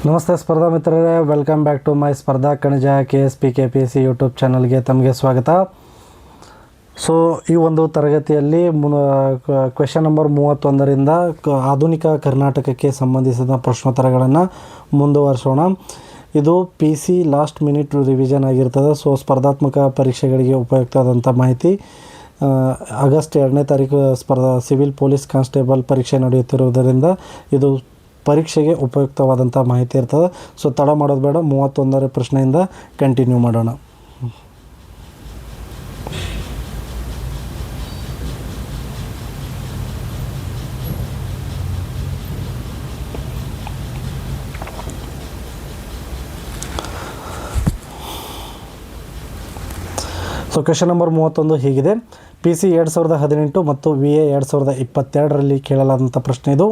ನಮಸ್ತೆ ಸ್ಪರ್ಧಾ ಮಿತ್ರರೇ, ವೆಲ್ಕಮ್ ಬ್ಯಾಕ್ ಟು ಮೈ ಸ್ಪರ್ಧಾ ಕಣಜ KSP ಯೂಟ್ಯೂಬ್ ಚಾನಲ್ಗೆ ತಮಗೆ ಸ್ವಾಗತ. ಸೊ ಈ ಒಂದು ತರಗತಿಯಲ್ಲಿ ಕ್ವೆಶನ್ ನಂಬರ್ 31ರಿಂದ ಆಧುನಿಕ ಕರ್ನಾಟಕಕ್ಕೆ ಸಂಬಂಧಿಸಿದ ಪ್ರಶ್ನೋತ್ತರಗಳನ್ನು ಮುಂದುವರಿಸೋಣ. ಇದು PC ಲಾಸ್ಟ್ ಮಿನಿಟ್ ರಿವಿಷನ್ ಆಗಿರ್ತದೆ. ಸೊ ಸ್ಪರ್ಧಾತ್ಮಕ ಪರೀಕ್ಷೆಗಳಿಗೆ ಉಪಯುಕ್ತವಾದಂಥ ಮಾಹಿತಿ. ಆಗಸ್ಟ್ 2ನೇ ತಾರೀಕು ಸಿವಿಲ್ ಪೊಲೀಸ್ ಕಾನ್ಸ್ಟೇಬಲ್ ಪರೀಕ್ಷೆ ನಡೆಯುತ್ತಿರುವುದರಿಂದ ಇದು ಪರೀಕ್ಷೆಗೆ ಉಪಯುಕ್ತವಾದಂಥ ಮಾಹಿತಿ ಇರ್ತದೆ. ಸೊ ತಡ ಮಾಡೋದು ಬೇಡ, 31ರ ಪ್ರಶ್ನೆಯಿಂದ ಕಂಟಿನ್ಯೂ ಮಾಡೋಣ. ಸೊ ಕ್ವೆಶನ್ ನಂಬರ್ 31 ಹೀಗಿದೆ. PC 2018 ಮತ್ತು VA 2022ರಲ್ಲಿ ಕೇಳಲಾದಂಥ ಪ್ರಶ್ನೆ ಇದು.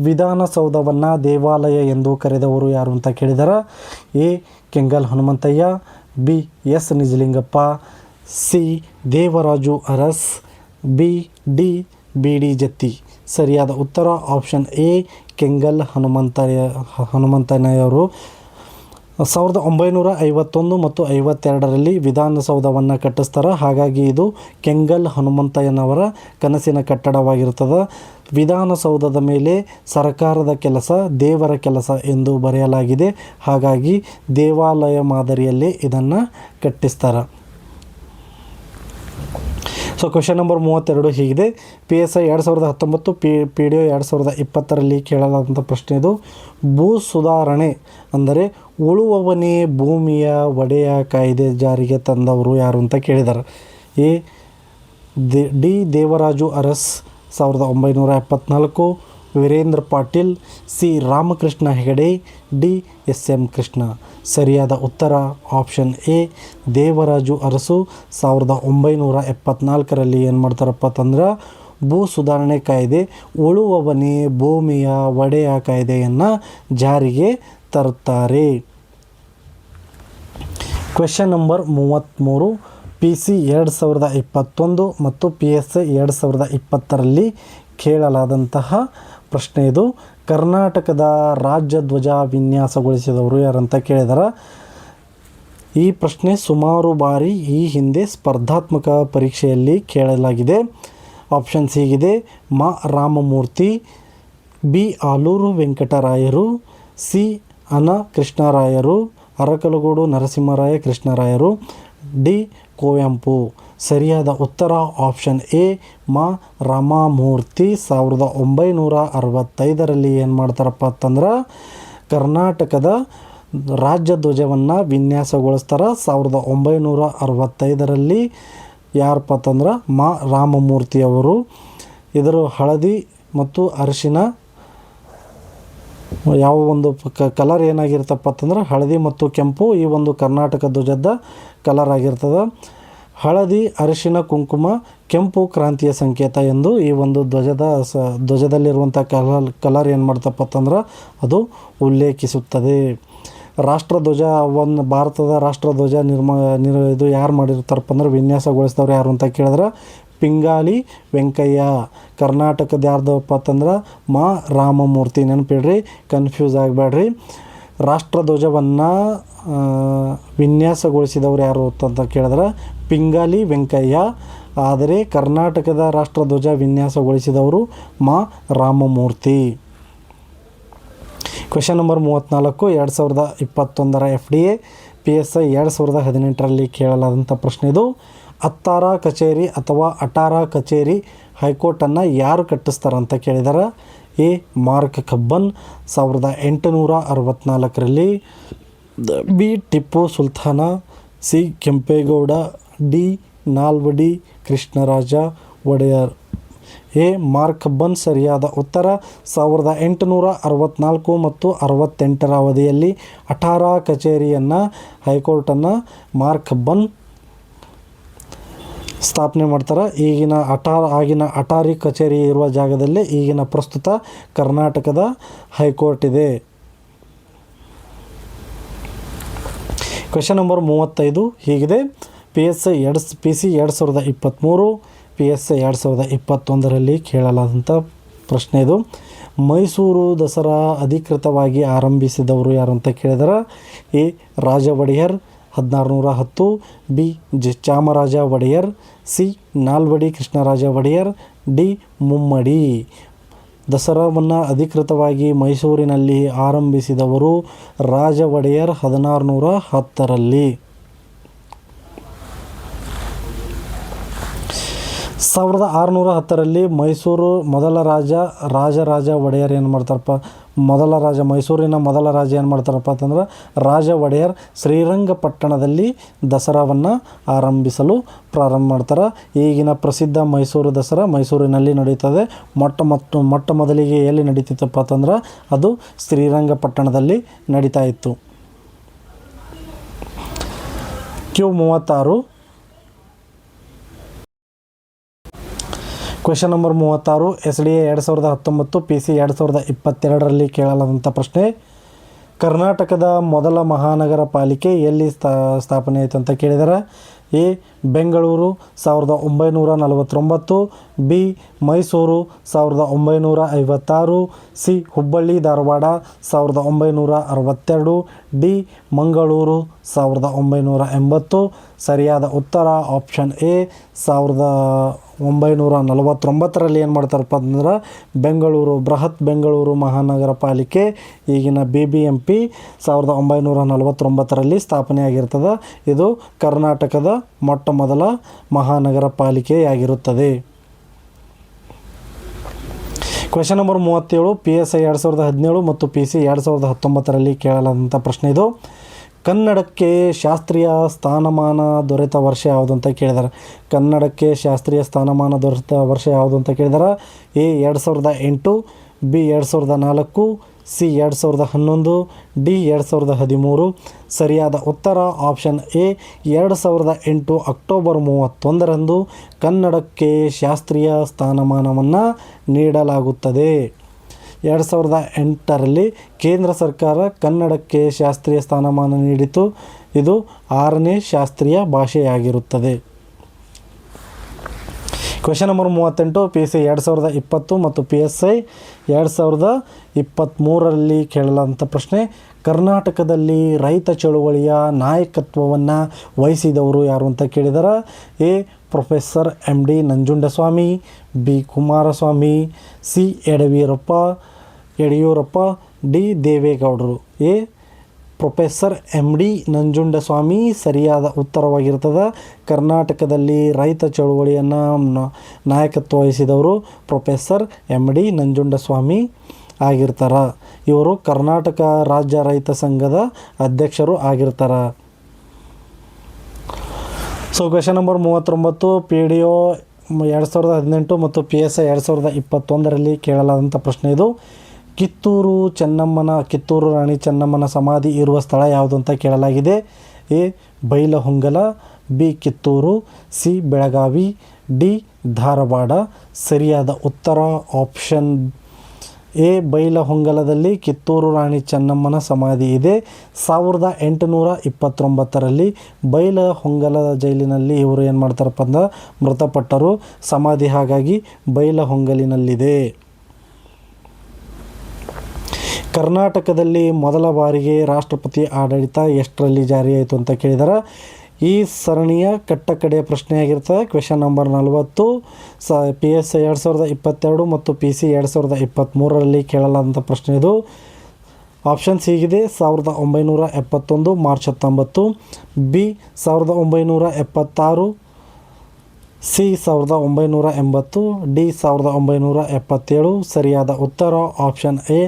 ವಿಧಾನಸೌಧವನ್ನು ದೇವಾಲಯ ಎಂದು ಕರೆದವರು ಯಾರು ಅಂತ ಕೇಳಿದ್ದಾರೆ. A. Kengal Hanumanthaiah, B. S. Nijalingappa, C. Devaraju Aras, B. D. BD Jatti. ಸರಿಯಾದ ಉತ್ತರ ಆಪ್ಷನ್ A. ಕೆಂಗಲ್ ಹನುಮಂತಯ್ಯವರು 1951 ಮತ್ತು 52ರಲ್ಲಿ ವಿಧಾನಸೌಧವನ್ನು ಕಟ್ಟಿಸ್ತಾರೆ. ಹಾಗಾಗಿ ಇದು ಕೆಂಗಲ್ ಹನುಮಂತಯ್ಯನವರ ಕನಸಿನ ಕಟ್ಟಡವಾಗಿರುತ್ತದೆ. ವಿಧಾನಸೌಧದ ಮೇಲೆ ಸರ್ಕಾರದ ಕೆಲಸ, ದೇವರ ಕೆಲಸ ಎಂದು ಬರೆಯಲಾಗಿದೆ. ಹಾಗಾಗಿ ದೇವಾಲಯ ಮಾದರಿಯಲ್ಲಿ ಇದನ್ನು ಕಟ್ಟಿಸ್ತಾರೆ. ಸೊ ಕ್ವೆಶನ್ ನಂಬರ್ 32 ಹೀಗಿದೆ. PSI 2019 PDO 2020ರಲ್ಲಿ ಕೇಳಲಾದಂಥ ಪ್ರಶ್ನೆ ಇದು. ಭೂ ಸುಧಾರಣೆ ಅಂದರೆ ಉಳುವವನೇ ಭೂಮಿಯ ಒಡೆಯ ಕಾಯ್ದೆ ಜಾರಿಗೆ ತಂದವರು ಯಾರು ಅಂತ ಕೇಳಿದ್ದಾರೆ. A. D. Devaraju Aras 1974, Veerendra Patil, C. Ramakrishna Hegde, D. SM Krishna. ಸರಿಯಾದ ಉತ್ತರ ಆಪ್ಷನ್ A. ದೇವರಾಜು ಅರಸು 1974ರಲ್ಲಿ ಏನು ಮಾಡ್ತಾರಪ್ಪ ಅಂತಂದ್ರೆ ಭೂ ಸುಧಾರಣೆ ಕಾಯ್ದೆ, ಉಳುವವನೇ ಭೂಮಿಯ ಒಡೆಯ ಕಾಯ್ದೆಯನ್ನು ಜಾರಿಗೆ ತರುತ್ತಾರೆ. ಕ್ವೆಶನ್ ನಂಬರ್ 33 PC 2021 ಮತ್ತು PSI 2020ರಲ್ಲಿ ಕೇಳಲಾದಂತಹ ಪ್ರಶ್ನೆ ಇದು. ಕರ್ನಾಟಕದ ರಾಜ್ಯ ಧ್ವಜ ವಿನ್ಯಾಸಗೊಳಿಸಿದವರು ಯಾರಂತ ಕೇಳಿದಾರೆ. ಈ ಪ್ರಶ್ನೆ ಸುಮಾರು ಬಾರಿ ಈ ಹಿಂದೆ ಸ್ಪರ್ಧಾತ್ಮಕ ಪರೀಕ್ಷೆಯಲ್ಲಿ ಕೇಳಲಾಗಿದೆ. ಆಪ್ಷನ್ಸ್ ಹೀಗಿದೆ. ಮಾ ರಾಮಮೂರ್ತಿ, B. ಆಲೂರು ವೆಂಕಟರಾಯರು, C. ಅನ ಕೃಷ್ಣರಾಯರು, ಅರಕಲಗೂಡು ನರಸಿಂಹರಾಯ ಕೃಷ್ಣರಾಯರು, D. ಕುವೆಂಪು. ಸರಿಯಾದ ಉತ್ತರ ಆಪ್ಷನ್ A. ಮಾ ರಾಮಮೂರ್ತಿ 1965ರಲ್ಲಿ ಏನು ಮಾಡ್ತಾರಪ್ಪ ಅಂತಂದ್ರೆ ಕರ್ನಾಟಕದ ರಾಜ್ಯ ಧ್ವಜವನ್ನು ವಿನ್ಯಾಸಗೊಳಿಸ್ತಾರೆ. 1965ರಲ್ಲಿ ಯಾರಪ್ಪ ಅಂತಂದ್ರೆ ಮಾ ರಾಮಮೂರ್ತಿಯವರು. ಇದರ ಹಳದಿ ಮತ್ತು ಅರಿಶಿನ ಯಾವ ಒಂದು ಕಲರ್ ಏನಾಗಿರ್ತಪ್ಪ ಅಂತಂದ್ರೆ ಹಳದಿ ಮತ್ತು ಕೆಂಪು ಈ ಒಂದು ಕರ್ನಾಟಕ ಧ್ವಜದ ಕಲರ್ ಆಗಿರ್ತದೆ. ಹಳದಿ, ಅರಿಶಿನ, ಕುಂಕುಮ, ಕೆಂಪು ಕ್ರಾಂತಿಯ ಸಂಕೇತ ಎಂದು ಈ ಒಂದು ಧ್ವಜದಲ್ಲಿರುವಂಥ ಕಲರ್ ಏನು ಮಾಡ್ತಪ್ಪ ಅಂತಂದ್ರೆ ಅದು ಉಲ್ಲೇಖಿಸುತ್ತದೆ. ರಾಷ್ಟ್ರಧ್ವಜ ಭಾರತದ ರಾಷ್ಟ್ರಧ್ವಜ ಇದು ಯಾರು ಮಾಡಿರ್ತಾರಪ್ಪ ಅಂದ್ರೆ ವಿನ್ಯಾಸಗೊಳಿಸಿದವ್ರು ಯಾರು ಅಂತ ಕೇಳಿದ್ರೆ ಪಿಂಗಾಲಿ ವೆಂಕಯ್ಯ. ಕರ್ನಾಟಕದ ಯಾರ್ದಪ್ಪ ಅಂತಂದ್ರೆ ಮಾ ರಾಮಮೂರ್ತಿ. ನೆನಪಿಡ್ರಿ, ಕನ್ಫ್ಯೂಸ್ ಆಗಬೇಡ್ರಿ. ರಾಷ್ಟ್ರಧ್ವಜವನ್ನು ವಿನ್ಯಾಸಗೊಳಿಸಿದವರು ಯಾರು ಅಂತ ಕೇಳಿದ್ರೆ ಪಿಂಗಾಲಿ ವೆಂಕಯ್ಯ. ಆದರೆ ಕರ್ನಾಟಕದ ರಾಷ್ಟ್ರಧ್ವಜ ವಿನ್ಯಾಸಗೊಳಿಸಿದವರು ಮಾ Ramamurthy. Question number 34 2021ರ FDA PSI 2018ರಲ್ಲಿ ಕೇಳಲಾದಂಥ ಪ್ರಶ್ನೆ ಇದು. ಅತ್ತಾರ ಕಚೇರಿ ಅಥವಾ ಅಟಾರ ಕಚೇರಿ ಹೈಕೋರ್ಟನ್ನು ಯಾರು ಕಟ್ಟಿಸ್ತಾರಂತ ಕೇಳಿದ್ದಾರೆ. A. ಮಾರ್ಕ್ ಕಬ್ಬನ್ 1864ರಲ್ಲಿ, B. Tipu Sultan, C. Kempegowda, D. Nalvadi Krishnaraja Wodeyar. A. Mark Cubbon ಸರಿಯಾದ ಉತ್ತರ. 1864 ಮತ್ತು 68ರ ಅವಧಿಯಲ್ಲಿ ಅಟಾರ ಕಚೇರಿಯನ್ನು ಹೈಕೋರ್ಟನ್ನು ಮಾರ್ಕ್ ಕಬ್ಬನ್ ಸ್ಥಾಪನೆ ಮಾಡ್ತಾರೆ. ಆಗಿನ ಅಟಾರಿ ಕಚೇರಿ ಇರುವ ಜಾಗದಲ್ಲಿ ಈಗಿನ ಪ್ರಸ್ತುತ ಕರ್ನಾಟಕದ ಹೈಕೋರ್ಟ್ ಇದೆ. ಕ್ವೆಶನ್ ನಂಬರ್ 35 ಹೀಗಿದೆ. PC 2023 PSI 2021ರಲ್ಲಿ ಕೇಳಲಾದಂಥ ಪ್ರಶ್ನೆ ಇದು. ಮೈಸೂರು ದಸರಾ ಅಧಿಕೃತವಾಗಿ ಆರಂಭಿಸಿದವರು ಯಾರು ಅಂತ ಕೇಳಿದರೆ A Raja Wodeyar 1610, B Chamaraja Wodeyar, C Nalvadi Krishnaraja Wodeyar, D Mummadi. ದಸರಾವನ್ನು ಅಧಿಕೃತವಾಗಿ ಮೈಸೂರಿನಲ್ಲಿ ಆರಂಭಿಸಿದವರು ರಾಜ ಒಡೆಯರ್ 1610ರಲ್ಲಿ. 1610ರಲ್ಲಿ ಮೈಸೂರು ಮೊದಲ ರಾಜ ಒಡೆಯರ್ ಏನು ಮಾಡ್ತಾರಪ್ಪ, ಮೈಸೂರಿನ ಮೊದಲ ರಾಜ ಏನು ಮಾಡ್ತಾರಪ್ಪ ಅಂತಂದ್ರೆ ರಾಜ ಒಡೆಯರ್ ಶ್ರೀರಂಗಪಟ್ಟಣದಲ್ಲಿ ದಸರಾವನ್ನು ಆರಂಭಿಸಲು ಪ್ರಾರಂಭ ಮಾಡ್ತಾರೆ. ಈಗಿನ ಪ್ರಸಿದ್ಧ ಮೈಸೂರು ದಸರಾ ಮೈಸೂರಿನಲ್ಲಿ ನಡೀತದೆ. ಮೊಟ್ಟ ಮೊದಲಿಗೆ ಎಲ್ಲಿ ನಡೀತಿತ್ತಪ್ಪ ಅಂತಂದ್ರೆ ಅದು ಶ್ರೀರಂಗಪಟ್ಟಣದಲ್ಲಿ ನಡೀತಾ ಇತ್ತು. Q36 question number 36 SDA 2019 PC 2022ರಲ್ಲಿ ಕೇಳಲಾದಂಥ ಪ್ರಶ್ನೆ. ಕರ್ನಾಟಕದ ಮೊದಲ ಮಹಾನಗರ ಪಾಲಿಕೆ ಎಲ್ಲಿ ಸ್ಥಾಪನೆ ಆಯಿತು ಅಂತ ಕೇಳಿದರೆ A Bengaluru 1949, B Mysuru 1956, C Hubballi Dharwad 1962, D Mangaluru 1980. ಸರಿಯಾದ ಉತ್ತರ ಆಪ್ಷನ್ ಎ 1949ರಲ್ಲಿ ಏನು ಮಾಡ್ತಾರಪ್ಪ ಅಂದ್ರೆ ಬೆಂಗಳೂರು ಬೃಹತ್ ಬೆಂಗಳೂರು ಮಹಾನಗರ ಪಾಲಿಕೆ ಈಗಿನ BBMP 1949ರಲ್ಲಿ ಸ್ಥಾಪನೆಯಾಗಿರ್ತದೆ. ಇದು ಕರ್ನಾಟಕದ ಮೊಟ್ಟ ಮೊದಲ ಮಹಾನಗರ ಪಾಲಿಕೆಯಾಗಿರುತ್ತದೆ. ಕ್ವೆಶನ್ ನಂಬರ್ 37 PSI 2017 ಮತ್ತು PC 2019ರಲ್ಲಿ ಕೇಳಲಾದಂಥ ಪ್ರಶ್ನೆ ಇದು. ಕನ್ನಡಕ್ಕೆ ಶಾಸ್ತ್ರೀಯ ಸ್ಥಾನಮಾನ ದೊರೆತ ವರ್ಷ ಯಾವುದು ಅಂತ ಕೇಳಿದ್ದಾರೆ. ಕನ್ನಡಕ್ಕೆ ಶಾಸ್ತ್ರೀಯ ಸ್ಥಾನಮಾನ ದೊರೆತ ವರ್ಷ ಯಾವುದು ಅಂತ ಕೇಳಿದ್ದಾರೆ. A 2008, B 2004, C 2011, D 2013. ಸರಿಯಾದ ಉತ್ತರ ಆಪ್ಷನ್ ಎ 2008 ಅಕ್ಟೋಬರ್ 31ರಂದು ಕನ್ನಡಕ್ಕೆ ಶಾಸ್ತ್ರೀಯ ಸ್ಥಾನಮಾನವನ್ನು ನೀಡಲಾಗುತ್ತದೆ. 2008ರಲ್ಲಿ ಕೇಂದ್ರ ಸರ್ಕಾರ ಕನ್ನಡಕ್ಕೆ ಶಾಸ್ತ್ರೀಯ ಸ್ಥಾನಮಾನ ನೀಡಿತು. ಇದು 6ನೇ ಶಾಸ್ತ್ರೀಯ ಭಾಷೆಯಾಗಿರುತ್ತದೆ. ಕ್ವೆಶನ್ ನಂಬರ್ 38 PC 2020 ಮತ್ತು PSI 2023ರಲ್ಲಿ ಕೇಳಲಾದಂಥ ಪ್ರಶ್ನೆ. ಕರ್ನಾಟಕದಲ್ಲಿ ರೈತ ಚಳುವಳಿಯ ನಾಯಕತ್ವವನ್ನು ವಹಿಸಿದವರು ಯಾರು ಅಂತ ಕೇಳಿದರೆ A professor MD Nanjundaswamy, B Kumaraswamy, C Yediyurappa, D ದೇವೇಗೌಡರು. ಎ ಪ್ರೊಫೆಸರ್ MD ನಂಜುಂಡಸ್ವಾಮಿ ಸರಿಯಾದ ಉತ್ತರವಾಗಿರ್ತದೆ. ಕರ್ನಾಟಕದಲ್ಲಿ ರೈತ ಚಳುವಳಿಯನ್ನು ನಾಯಕತ್ವ ವಹಿಸಿದವರು ಪ್ರೊಫೆಸರ್ MD ನಂಜುಂಡಸ್ವಾಮಿ ಆಗಿರ್ತಾರೆ. ಇವರು ಕರ್ನಾಟಕ ರಾಜ್ಯ ರೈತ ಸಂಘದ ಅಧ್ಯಕ್ಷರು ಆಗಿರ್ತಾರೆ. ಸೊ ಕ್ವೆಶನ್ ನಂಬರ್ 39 PDO 2018 ಮತ್ತು PSI 2021ರಲ್ಲಿ ಕೇಳಲಾದಂಥ ಪ್ರಶ್ನೆ ಇದು. ಕಿತ್ತೂರು ರಾಣಿ ಚೆನ್ನಮ್ಮನ ಸಮಾಧಿ ಇರುವ ಸ್ಥಳ ಯಾವುದು ಅಂತ ಕೇಳಲಾಗಿದೆ. A Bailhongal, B Kittur, C Belagavi, D Dharwad. ಸರಿಯಾದ ಉತ್ತರ ಆಪ್ಷನ್ ಎ ಬೈಲಹೊಂಗಲದಲ್ಲಿ ಕಿತ್ತೂರು ರಾಣಿ ಚೆನ್ನಮ್ಮನ ಸಮಾಧಿ ಇದೆ. 1829ರಲ್ಲಿ ಬೈಲಹೊಂಗಲದ ಜೈಲಿನಲ್ಲಿ ಇವರು ಏನು ಮಾಡ್ತಾರಪ್ಪ ಅಂದ್ರೆ ಮೃತಪಟ್ಟರು. ಸಮಾಧಿ ಹಾಗಾಗಿ ಬೈಲಹೊಂಗಲಿನಲ್ಲಿದೆ. ಕರ್ನಾಟಕದಲ್ಲಿ ಮೊದಲ ಬಾರಿಗೆ ರಾಷ್ಟ್ರಪತಿ ಆಡಳಿತ ಎಷ್ಟರಲ್ಲಿ ಜಾರಿಯಾಯಿತು ಅಂತ ಕೇಳಿದರೆ ಈ ಸರಣಿಯ ಕಡೆಯ ಪ್ರಶ್ನೆಯಾಗಿರ್ತದೆ. ಕ್ವೆಶನ್ ನಂಬರ್ 40 PSI 2022 ಮತ್ತು PC 2023ರಲ್ಲಿ ಕೇಳಲಾದಂಥ ಪ್ರಶ್ನೆ ಇದು. ಆಪ್ಷನ್ಸ್ ಹೀಗಿದೆ: 1971 ಮಾರ್ಚ್ 19, ಬಿ 1976, ಸಿ 1980, ಡಿ 1977. ಸರಿಯಾದ ಉತ್ತರ ಆಪ್ಷನ್ ಎ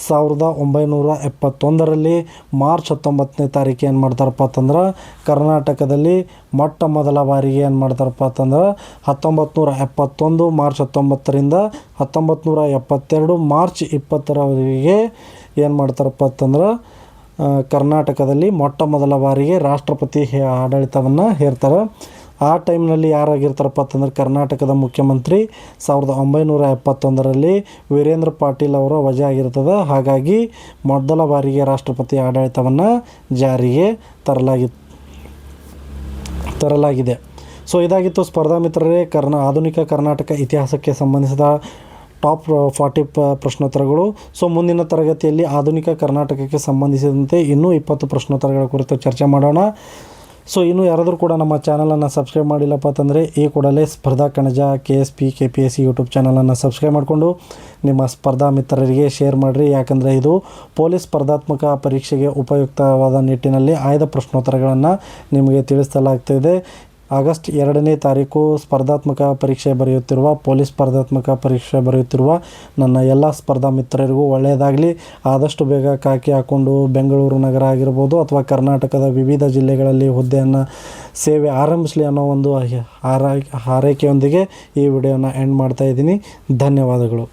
1971ರಲ್ಲಿ ಮಾರ್ಚ್ 19ನೇ ತಾರೀಕು ಏನು ಮಾಡ್ತಾರಪ್ಪ ಅಂತಂದ್ರೆ ಕರ್ನಾಟಕದಲ್ಲಿ ಮೊಟ್ಟ ಮೊದಲ ಬಾರಿಗೆ ಏನು ಮಾಡ್ತಾರಪ್ಪ ಅಂತಂದ್ರೆ 1971 ಮಾರ್ಚ್ 19ರಿಂದ 1972 ಮಾರ್ಚ್ 20ರವರೆಗೆ ಏನು ಮಾಡ್ತಾರಪ್ಪ ಅಂತಂದ್ರೆ ಕರ್ನಾಟಕದಲ್ಲಿ ಮೊಟ್ಟ ಮೊದಲ ಬಾರಿಗೆ ರಾಷ್ಟ್ರಪತಿ ಆಡಳಿತವನ್ನು ಹೇರ್ತಾರೆ. ಆ ಟೈಮ್ನಲ್ಲಿ ಯಾರಾಗಿರ್ತಾರಪ್ಪ ಅಂತಂದ್ರೆ ಕರ್ನಾಟಕದ ಮುಖ್ಯಮಂತ್ರಿ 1971ರಲ್ಲಿ ವೀರೇಂದ್ರ ಪಾಟೀಲ್ ಅವರ ವಜಾ ಆಗಿರ್ತದೆ. ಹಾಗಾಗಿ ಮೊದಲ ಬಾರಿಗೆ ರಾಷ್ಟ್ರಪತಿ ಆಡಳಿತವನ್ನು ಜಾರಿಗೆ ತರಲಾಗಿದೆ. ಸೊ ಇದಾಗಿತ್ತು ಸ್ಪರ್ಧಾ ಮಿತ್ರರೇ ಆಧುನಿಕ ಕರ್ನಾಟಕ ಇತಿಹಾಸಕ್ಕೆ ಸಂಬಂಧಿಸಿದ ಟಾಪ್ 40 ಪ್ರಶ್ನೋತ್ತರಗಳು. ಸೊ ಮುಂದಿನ ತರಗತಿಯಲ್ಲಿ ಆಧುನಿಕ ಕರ್ನಾಟಕಕ್ಕೆ ಸಂಬಂಧಿಸಿದಂತೆ ಇನ್ನೂ 20 ಪ್ರಶ್ನೋತ್ತರಗಳ ಕುರಿತು ಚರ್ಚೆ ಮಾಡೋಣ. ಸೊ ಇನ್ನೂ ಯಾರಾದರೂ ಕೂಡ ನಮ್ಮ ಚಾನಲನ್ನು ಸಬ್ಸ್ಕ್ರೈಬ್ ಮಾಡಿಲ್ಲಪ್ಪ ಅಂತಂದರೆ ಈ ಕೂಡಲೇ ಸ್ಪರ್ಧಾ ಕಣಜ KSP KPSC ಯೂಟ್ಯೂಬ್ ಚಾನಲನ್ನು ಸಬ್ಸ್ಕ್ರೈಬ್ ಮಾಡಿಕೊಂಡು ನಿಮ್ಮ ಸ್ಪರ್ಧಾ ಮಿತ್ರರಿಗೆ ಶೇರ್ ಮಾಡಿರಿ. ಯಾಕಂದರೆ ಇದು ಪೊಲೀಸ್ ಸ್ಪರ್ಧಾತ್ಮಕ ಪರೀಕ್ಷೆಗೆ ಉಪಯುಕ್ತವಾದ ನಿಟ್ಟಿನಲ್ಲಿ ಆಯ್ದ ಪ್ರಶ್ನೋತ್ತರಗಳನ್ನು ನಿಮಗೆ ತಿಳಿಸಲಾಗ್ತಿದೆ. ಆಗಸ್ಟ್ 2ನೇ ತಾರೀಕು ಸ್ಪರ್ಧಾತ್ಮಕ ಪರೀಕ್ಷೆ ಬರೆಯುತ್ತಿರುವ ಪೊಲೀಸ್ ಸ್ಪರ್ಧಾತ್ಮಕ ಪರೀಕ್ಷೆ ಬರೆಯುತ್ತಿರುವ ನನ್ನ ಎಲ್ಲ ಸ್ಪರ್ಧಾ ಮಿತ್ರರಿಗೂ ಒಳ್ಳೆಯದಾಗಲಿ. ಆದಷ್ಟು ಬೇಗ ಖಾಕಿ ಹಾಕ್ಕೊಂಡು ಬೆಂಗಳೂರು ನಗರ ಆಗಿರ್ಬೋದು ಅಥವಾ ಕರ್ನಾಟಕದ ವಿವಿಧ ಜಿಲ್ಲೆಗಳಲ್ಲಿ ಹುದ್ದೆಯನ್ನು ಸೇವೆ ಆರಂಭಿಸಲಿ ಅನ್ನೋ ಒಂದು ಹಾರೈಕೆಯೊಂದಿಗೆ ಈ ವಿಡಿಯೋನ ಎಂಡ್ ಮಾಡ್ತಾ ಇದ್ದೀನಿ. ಧನ್ಯವಾದಗಳು.